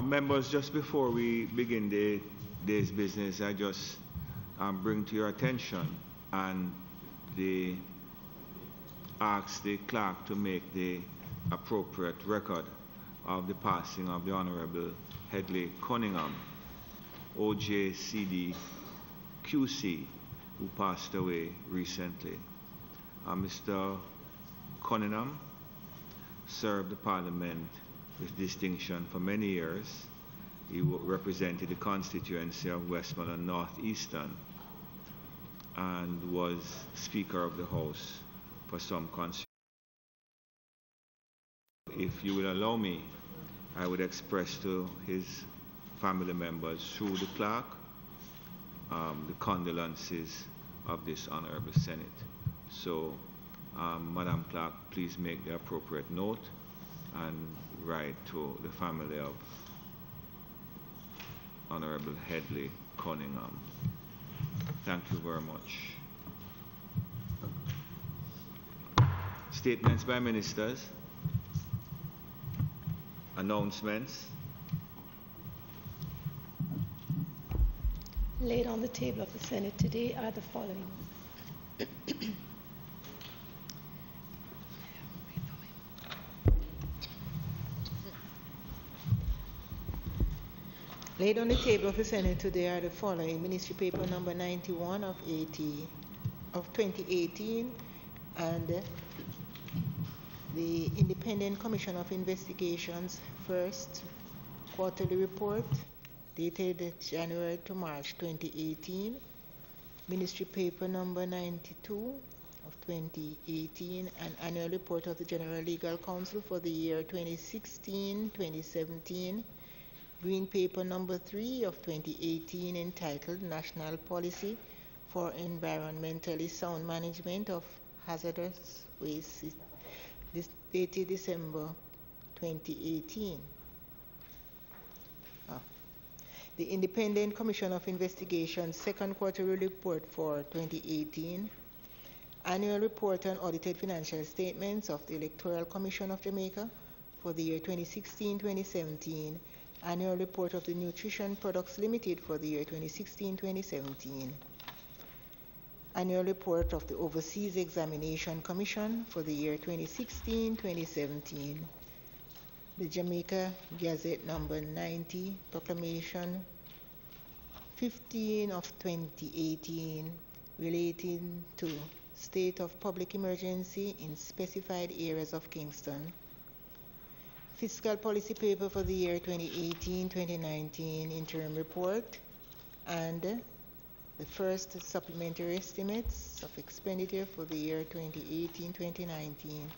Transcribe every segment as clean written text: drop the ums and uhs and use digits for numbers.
Members, just before we begin the day's business, I just bring to your attention and ask the clerk to make the appropriate record of the passing of the Honourable Hedley Cunningham, OJCD QC, who passed away recently. Mr. Cunningham served the Parliament with distinction for many years. He represented the constituency of Westmoreland North Eastern and was Speaker of the House for some constituencies. If you will allow me, I would express to his family members through the clerk the condolences of this Honourable Senate. So, Madam Clerk, please make the appropriate note and write to the family of Honourable Hedley Cunningham. Thank you very much. Statements by ministers. Announcements. Laid on the table of the Senate today are the following. Laid on the table of the Senate today are the following: Ministry Paper number 91 of 2018, and the Independent Commission of Investigation's first quarterly report dated January to March 2018, Ministry Paper number 92 of 2018, an annual report of the General Legal Counsel for the year 2016-2017, Green Paper number 3 of 2018, entitled National Policy for Environmentally Sound Management of Hazardous Waste, dated December 2018. The Independent Commission of Investigation's second quarterly report for 2018, annual report on audited financial statements of the Electoral Commission of Jamaica for the year 2016-2017, annual report of the Nutrition Products Limited for the year 2016-2017, annual report of the Overseas Examination Commission for the year 2016-2017, the Jamaica Gazette number 90, proclamation 15 of 2018 relating to state of public emergency in specified areas of Kingston, fiscal policy paper for the year 2018-2019 interim report, and the first supplementary estimates of expenditure for the year 2018-2019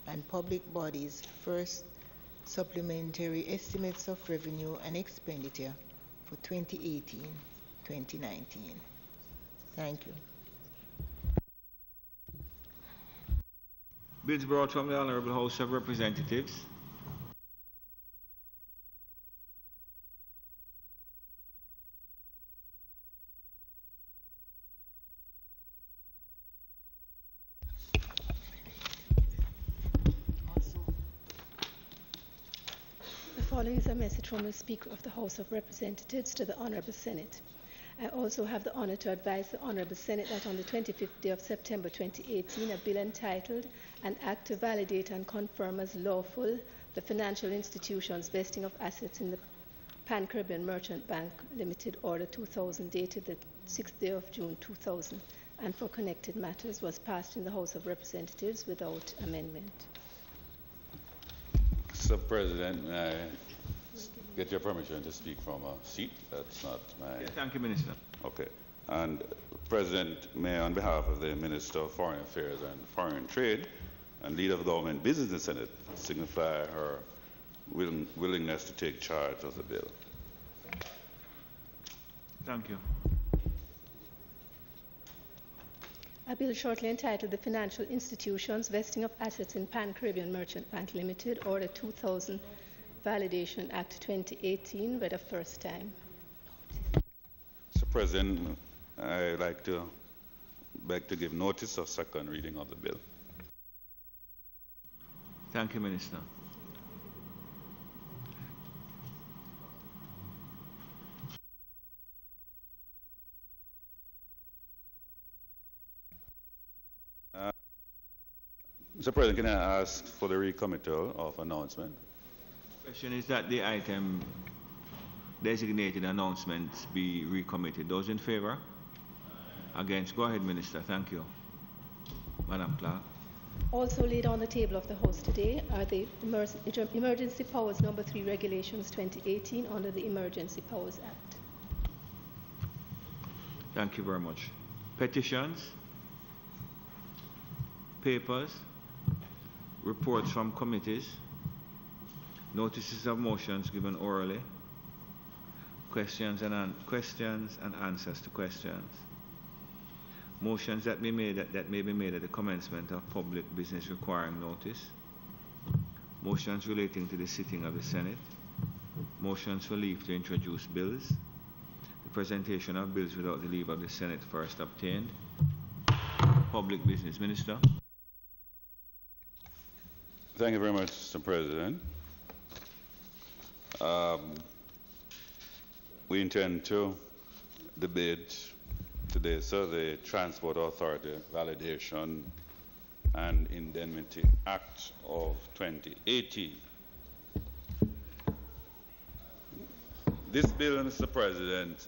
and public bodies' first supplementary estimates of revenue and expenditure for 2018-2019. Thank you. Bills brought from the Honourable House of Representatives. The following is a message from the Speaker of the House of Representatives to the Honourable Senate. I also have the honour to advise the Honourable Senate that on the 25th day of September 2018, a bill entitled An Act to Validate and Confirm as Lawful the Financial Institutions Vesting of Assets in the Pan-Caribbean Merchant Bank Limited Order 2000, dated the 6th day of June 2000, and for connected matters, was passed in the House of Representatives without amendment. Mr. President, may I get your permission to speak from a seat? That's not my... Yes, thank you, Minister. Okay. And President, may I, on behalf of the Minister of Foreign Affairs and Foreign Trade and Leader of Government Business in the Senate, signify her willingness to take charge of the bill. Thank you. A bill shortly entitled The Financial Institutions Vesting of Assets in Pan-Caribbean Merchant Bank Limited, Order 2000, Validation Act 2018, read a first time. Mr. President, I beg to give notice of second reading of the bill. Thank you, Minister. Mr. President, can I ask for the recommittal of announcement? Question is that the item designated announcements be recommitted. Those in favor? Against? Go ahead, Minister. Thank you. Madam Clerk. Also laid on the table of the House today are the Emergency Powers No. 3 Regulations 2018 under the Emergency Powers Act. Thank you very much. Petitions, papers, reports from committees, notices of motions given orally, questions and answers to questions, motions that may be made at the commencement of public business requiring notice, motions relating to the sitting of the Senate, motions for leave to introduce bills, the presentation of bills without the leave of the Senate first obtained, public business. Minister. Thank you very much, Mr. President. We intend to debate today, sir, the Transport Authority Validation and Indemnity Act of 2018. This bill, Mr. President,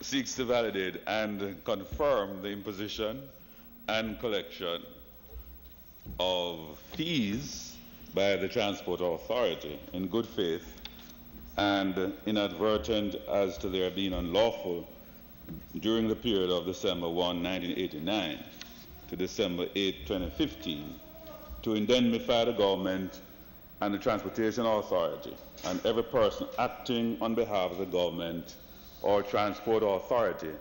seeks to validate and confirm the imposition and collection of fees by the Transport Authority in good faith and inadvertent as to their being unlawful during the period of December 1, 1989 to December 8, 2015 to indemnify the government and the Transportation Authority and every person acting on behalf of the government or Transport Authority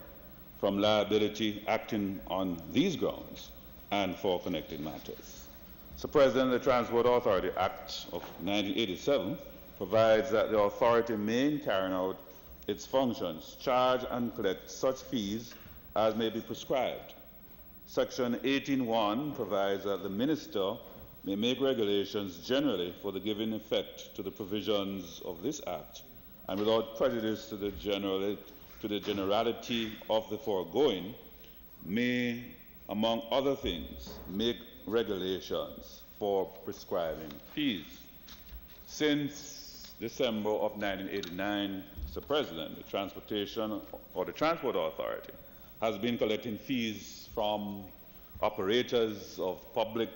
from liability acting on these grounds and for connected matters. So, President, the Transport Authority Act of 1987 provides that the authority may, in carrying out its functions, charge and collect such fees as may be prescribed. Section 18.1 provides that the Minister may make regulations generally for the giving effect to the provisions of this Act and without prejudice to the generality of the foregoing, may, among other things, make regulations for prescribing fees. Since December of 1989, Mr. President, the Transport Authority has been collecting fees from operators of public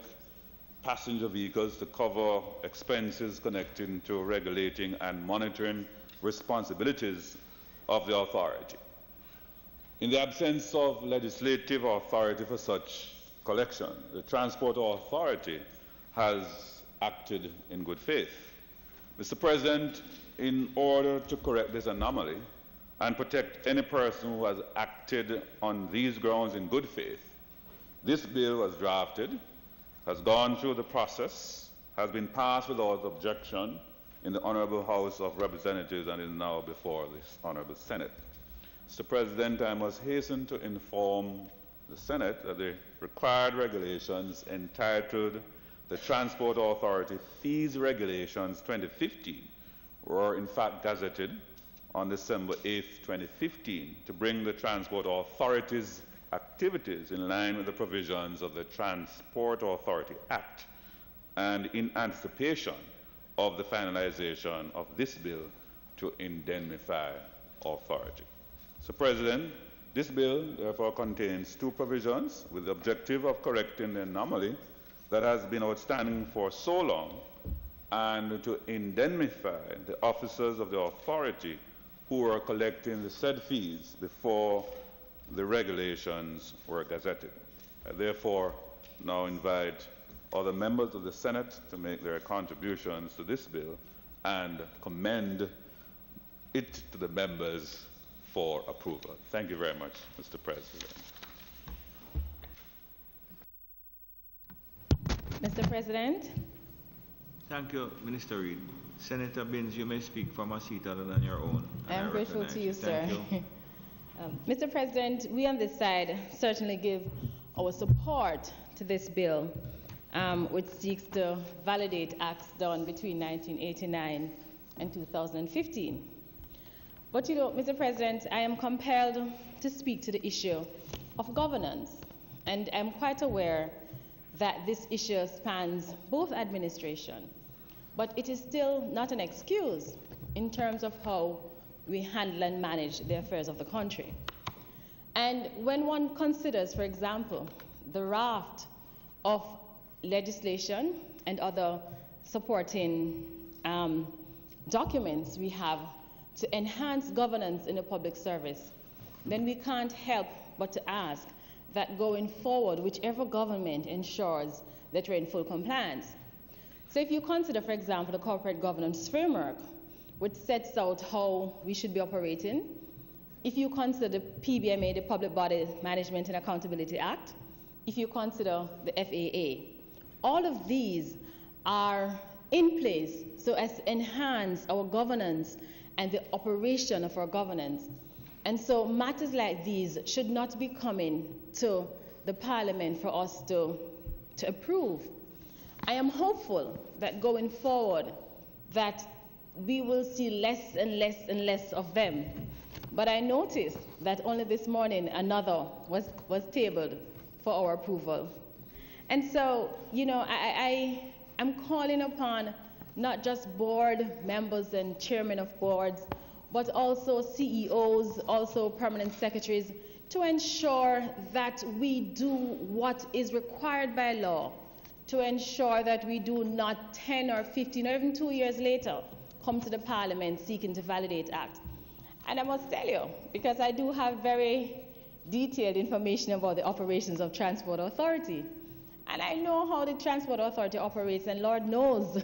passenger vehicles to cover expenses connecting to regulating and monitoring responsibilities of the authority. In the absence of legislative authority for such collection, the Transport Authority has acted in good faith. Mr. President, in order to correct this anomaly and protect any person who has acted on these grounds in good faith, this bill was drafted, has gone through the process, has been passed without objection in the Honourable House of Representatives and is now before this Honourable Senate. Mr. President, I must hasten to inform the Senate that the required regulations entitled the Transport Authority Fees Regulations 2015 were in fact gazetted on December 8, 2015 to bring the Transport Authority's activities in line with the provisions of the Transport Authority Act and in anticipation of the finalization of this bill to indemnify authority. So, President, this bill therefore contains two provisions with the objective of correcting the anomaly that has been outstanding for so long and to indemnify the officers of the authority who were collecting the said fees before the regulations were gazetted. I therefore now invite other members of the Senate to make their contributions to this bill and commend it to the members for approval. Thank you very much, Mr. President. Mr. President. Thank you, Minister Reid. Senator Binns, you may speak from a seat other than your own. I am grateful to you, sir. You. Mr. President, we on this side certainly give our support to this bill, which seeks to validate acts done between 1989 and 2015. But you know, Mr. President, I am compelled to speak to the issue of governance. And I'm quite aware that this issue spans both administration, but it is still not an excuse in terms of how we handle and manage the affairs of the country. And when one considers, for example, the raft of legislation and other supporting documents we have to enhance governance in the public service, then we can't help but to ask that going forward, whichever government ensures that we're in full compliance. So if you consider, for example, the corporate governance framework, which sets out how we should be operating, if you consider the PBMA, the Public Body Management and Accountability Act, if you consider the FAA, all of these are in place so as to enhance our governance and the operation of our governance. And so matters like these should not be coming to the Parliament for us to approve. I am hopeful that going forward that we will see less and less and less of them. But I noticed that only this morning another was tabled for our approval. And so, you know, I'm calling upon not just board members and chairmen of boards, but also CEOs, also permanent secretaries, to ensure that we do what is required by law, to ensure that we do not 10 or 15 or even 2 years later come to the Parliament seeking to validate acts. And I must tell you, because I do have very detailed information about the operations of Transport Authority, and I know how the Transport Authority operates, and Lord knows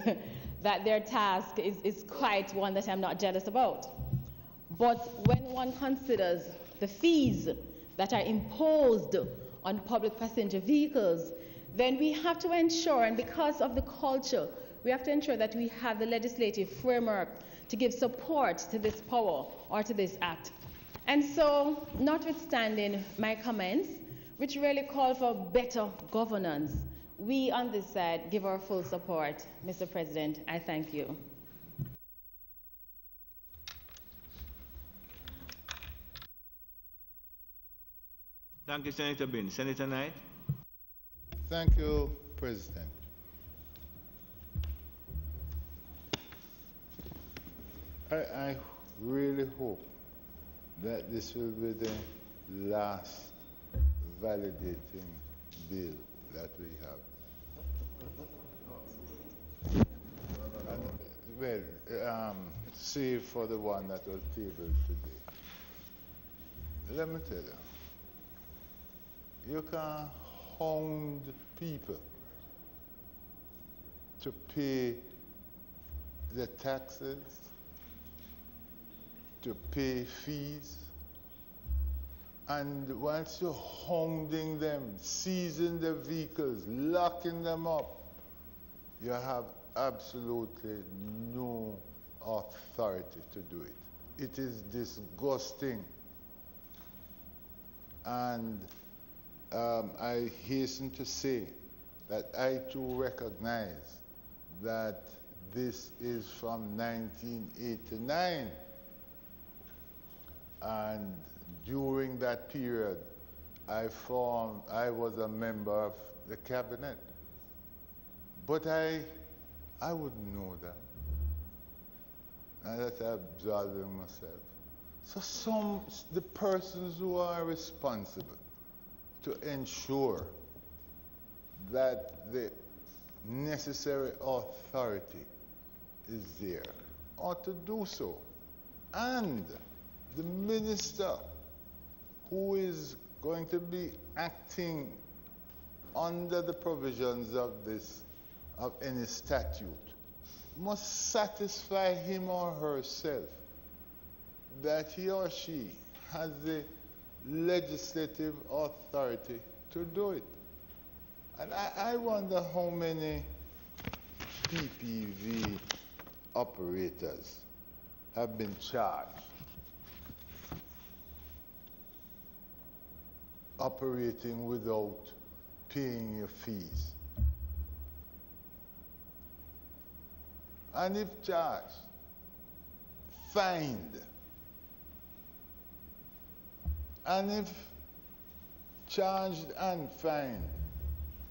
that their task is quite one that I'm not jealous about. But when one considers the fees that are imposed on public passenger vehicles, then we have to ensure, and because of the culture, we have to ensure that we have the legislative framework to give support to this power or to this act. And so, notwithstanding my comments, which really call for better governance, we on this side give our full support. Mr. President, I thank you. Thank you, Senator Bin. Senator Knight. Thank you, President. I really hope that this will be the last validating bill that we have. Save for the one that was tabled today. Let me tell you, you can hound people to pay the taxes, to pay fees, and once you're hounding them, seizing their vehicles, locking them up, you have absolutely no authority to do it. It is disgusting. And I hasten to say that I too recognize that this is from 1989. And during that period, I was a member of the cabinet. But I wouldn't know that. And that I'm absolving myself. So the persons who are responsible to ensure that the necessary authority is there ought to do so. And the minister who is going to be acting under the provisions of any statute must satisfy him or herself that he or she has the legislative authority to do it. And I wonder how many PPV operators have been charged operating without paying your fees. And if charged, fined, And if charged and fined,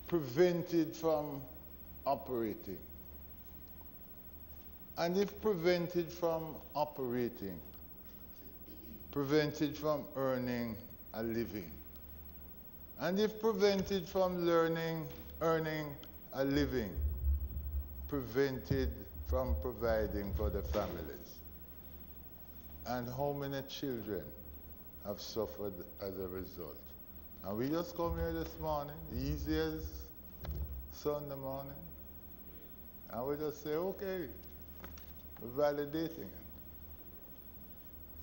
prevented from operating, and if prevented from operating, prevented from earning a living, and if prevented from earning a living, prevented from providing for the families. And how many children have suffered as a result? And we just come here this morning, easy as Sunday morning, and we just say, okay, we're validating it.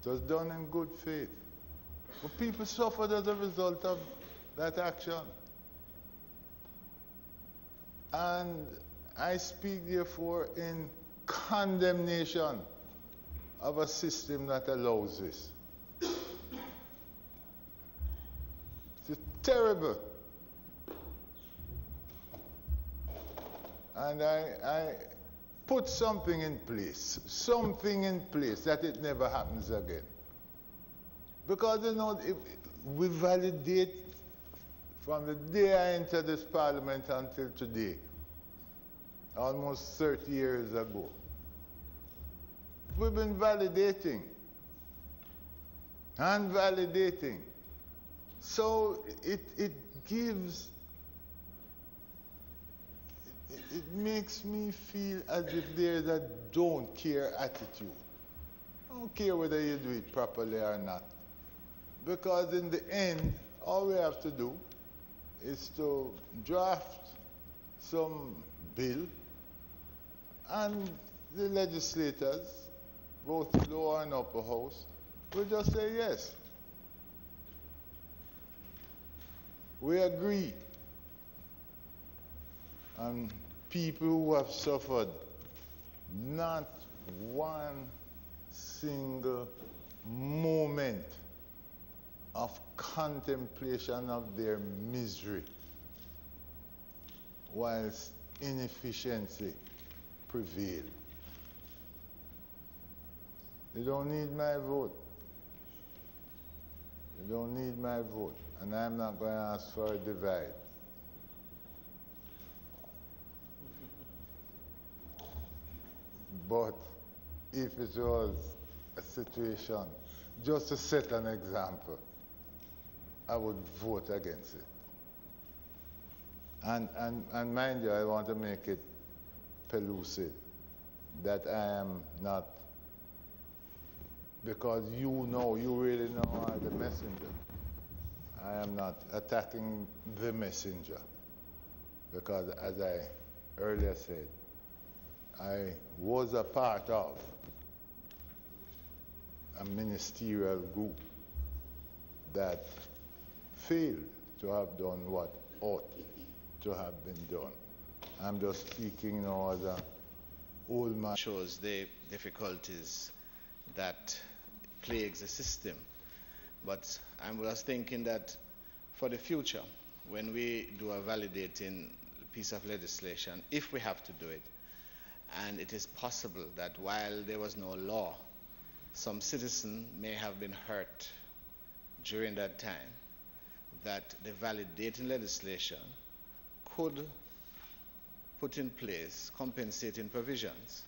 It was done in good faith. But people suffered as a result of that action. And I speak therefore in condemnation of a system that allows this. It's terrible. And I put something in place that it never happens again. Because, you know, if we validate from the day I entered this parliament until today, almost 30 years ago, we've been validating and validating. So it makes me feel as if there's a don't care attitude. I don't care whether you do it properly or not. Because in the end, all we have to do is to draft some bill, and the legislators, both lower and upper house, will just say yes. We agree. And people who have suffered, not one single moment of contemplation of their misery, whilst inefficiency prevailed. You don't need my vote. You don't need my vote. And I'm not going to ask for a divide. But if it was a situation just to set an example, I would vote against it. And mind you, I want to make it pellucid that I am not, because you really know I'm the messenger. I am not attacking the messenger, because as I earlier said, I was a part of a ministerial group that failed to have done what ought to have been done. I'm just speaking now as an old man. Shows the difficulties that plagues the system. But I was thinking that for the future, when we do a validating piece of legislation, if we have to do it, and it is possible that while there was no law, some citizen may have been hurt during that time, that the validating legislation could put in place compensating provisions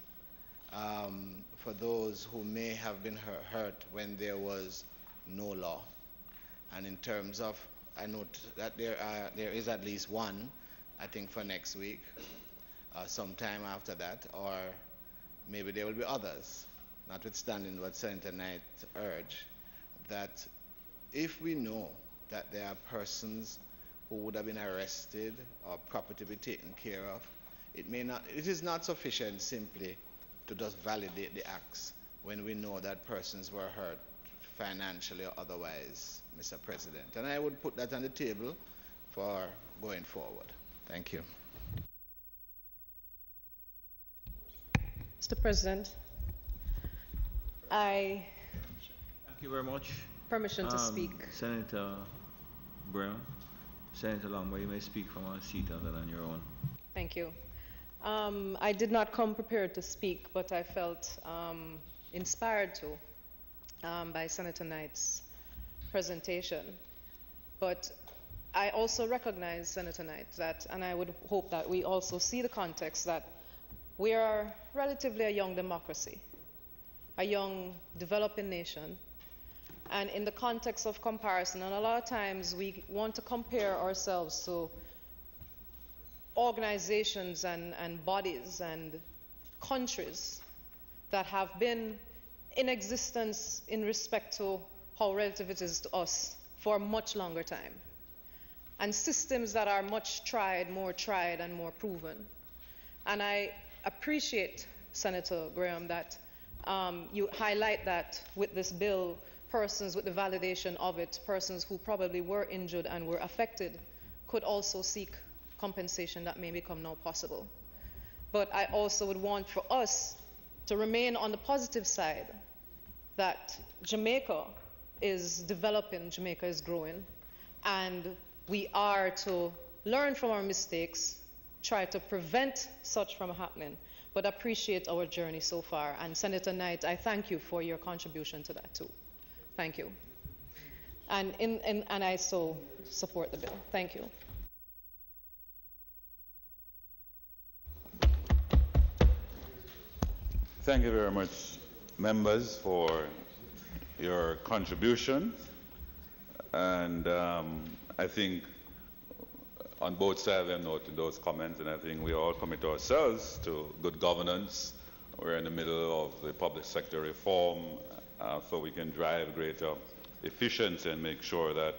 for those who may have been hurt when there was no law. And in terms of, I note that there is at least one, I think for next week, sometime after that, or maybe there will be others, notwithstanding what Senator Knight urged, that if we know that there are persons who would have been arrested or property to be taken care of, it is not sufficient simply to just validate the acts when we know that persons were hurt financially or otherwise, Mr. President. And I would put that on the table for going forward. Thank you. Mr. President, Thank you very much. Permission to speak. Senator Brown, Senator Longway, you may speak from a seat other than your own. Thank you. I did not come prepared to speak, but I felt inspired to by Senator Knight's presentation. But I also recognize, Senator Knight, that, and I would hope that we also see the context that we are relatively a young democracy, a young developing nation. And in the context of comparison, and a lot of times we want to compare ourselves to organizations and bodies and countries that have been in existence in respect to how relative it is to us for a much longer time, and systems that are much more tried and more proven. And I appreciate, Senator Graham, that you highlight that with this bill, persons with the validation of it, persons who probably were injured and were affected, could also seek compensation that may become now possible. But I also would want for us to remain on the positive side, that Jamaica is developing, Jamaica is growing, and we are to learn from our mistakes, try to prevent such from happening, but appreciate our journey so far. And Senator Knight, I thank you for your contribution to that too. Thank you. And I so support the bill. Thank you. Thank you very much, members, for your contribution. And I think on both sides I noted those comments, and I think we all commit ourselves to good governance. We're in the middle of the public sector reform, so we can drive greater efficiency and make sure that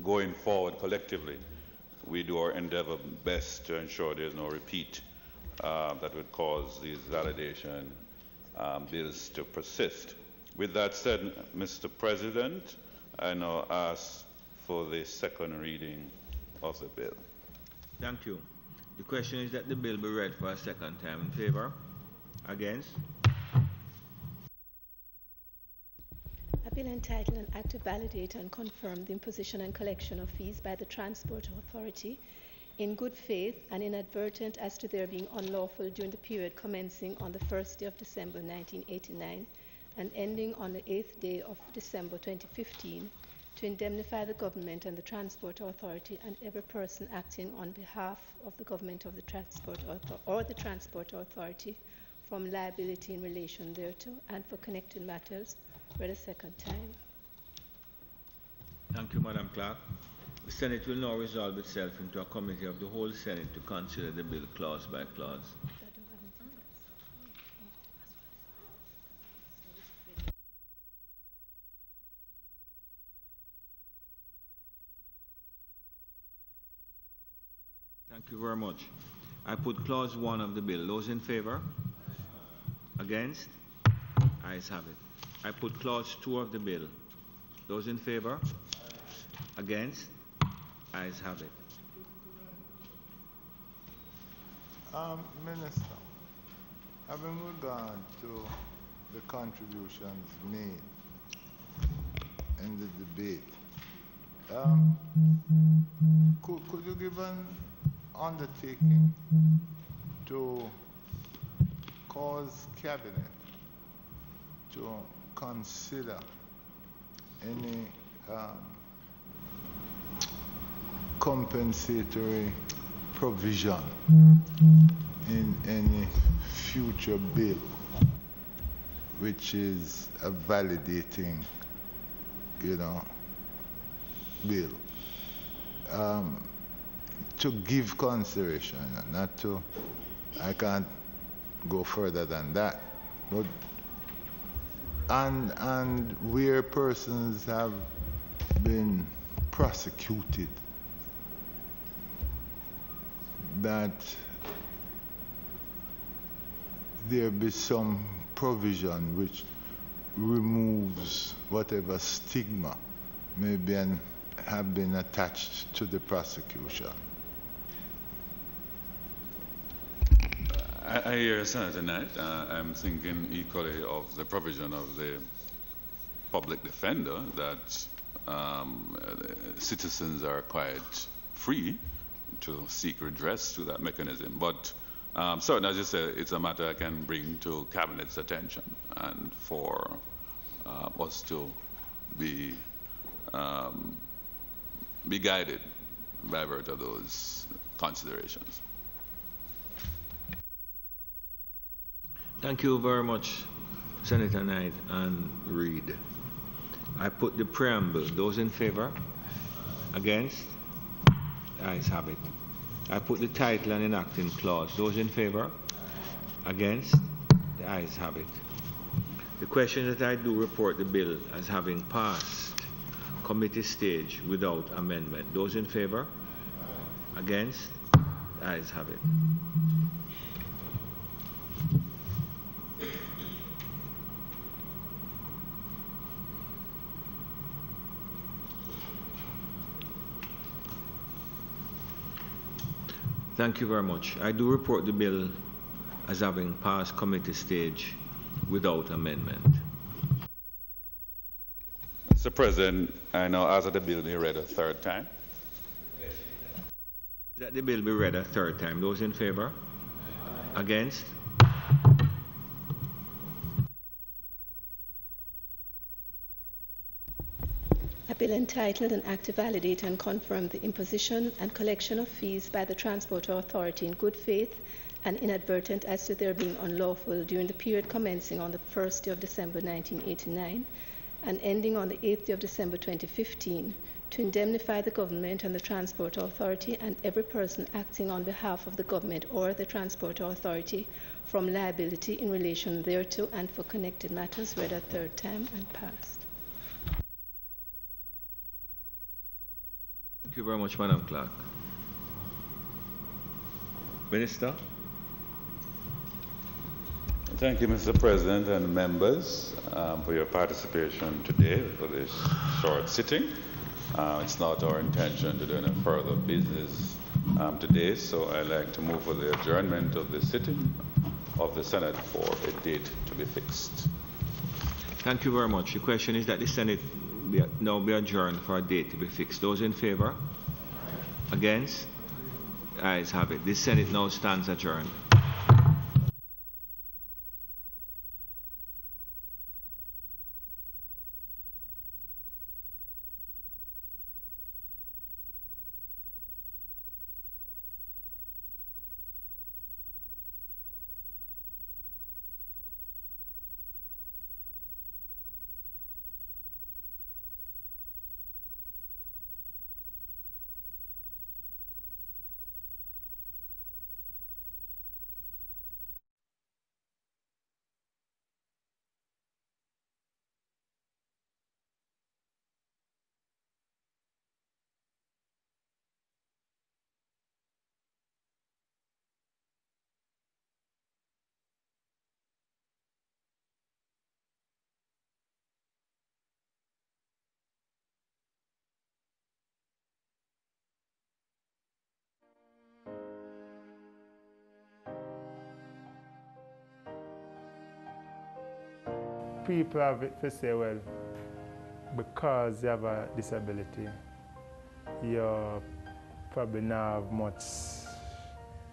going forward collectively, we do our endeavor best to ensure there's no repeat that would cause these validation bills to persist. With that said, Mr. President, I now ask for the second reading of the bill. Thank you. The question is that the bill be read for a second time. In favor? Against? A bill entitled An Act to Validate and Confirm the Imposition and Collection of Fees by the Transport Authority in good faith and inadvertent as to their being unlawful during the period commencing on the 1st day of December 1989 and ending on the 8th day of December 2015, to indemnify the government and the Transport Authority and every person acting on behalf of the government of the Transport or the Transport Authority from liability in relation thereto, and for connected matters, read a second time. Thank you, Madam Clerk. The Senate will now resolve itself into a committee of the whole Senate to consider the bill clause by clause. Thank you very much. I put clause 1 of the bill. Those in favor? Against? Ayes have it. I put clause 2 of the bill. Those in favor? Against? Ayes have it. Minister, having regard to the contributions made in the debate, could you give an undertaking to cause Cabinet to consider any compensatory provision in any future bill which is a validating, bill, to give consideration, not to, I can't go further than that, but and where persons have been prosecuted, that there be some provision which removes whatever stigma may be and have been attached to the prosecution. I hear Senator Knight. I'm thinking equally of the provision of the public defender that citizens are quite free to seek redress through that mechanism. But certainly, as you say, it's a matter I can bring to Cabinet's attention and for us to be be guided by virtue of those considerations. Thank you very much, Senator Knight and Reid. I put the preamble. Those in favor? Against? The ayes have it. I put the title and enacting clause. Those in favor? Against? The ayes have it. The question that I do report the bill as having passed committee stage without amendment. Those in favor? Against? The ayes have it. Thank you very much. I do report the bill as having passed committee stage without amendment. Mr. President, I now ask that the bill be read a third time. That the bill be read a third time. Those in favor? Against? A bill entitled An Act to Validate and Confirm the Imposition and Collection of Fees by the Transport Authority in good faith and inadvertent as to their being unlawful during the period commencing on the 1st day of December 1989 and ending on the 8th day of December 2015 to indemnify the government and the Transport Authority and every person acting on behalf of the government or the Transport Authority from liability in relation thereto and for connected matters, read a third time and passed. Thank you very much, Madam Clerk. Minister? Thank you, Mr. President and members, for your participation today for this short sitting. It's not our intention to do any further business today, so I'd like to move for the adjournment of the sitting of the Senate for a date to be fixed. Thank you very much. The question is that the Senate now be adjourned for a date to be fixed. Those in favor? Against? The ayes have it. The Senate now stands adjourned. People have it to say, well, because you have a disability, you probably not have much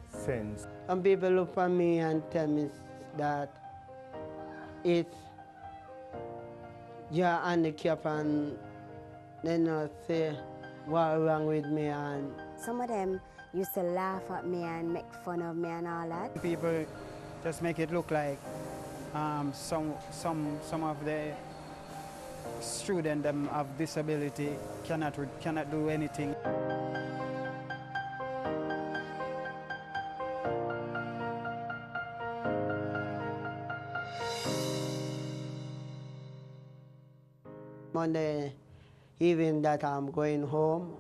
sense. And people look for me and tell me that it's you're handicapped and they not say what's wrong with me. And some of them used to laugh at me and make fun of me and all that. People just make it look like some of the students that have disability cannot do anything. Monday evening that I'm going home,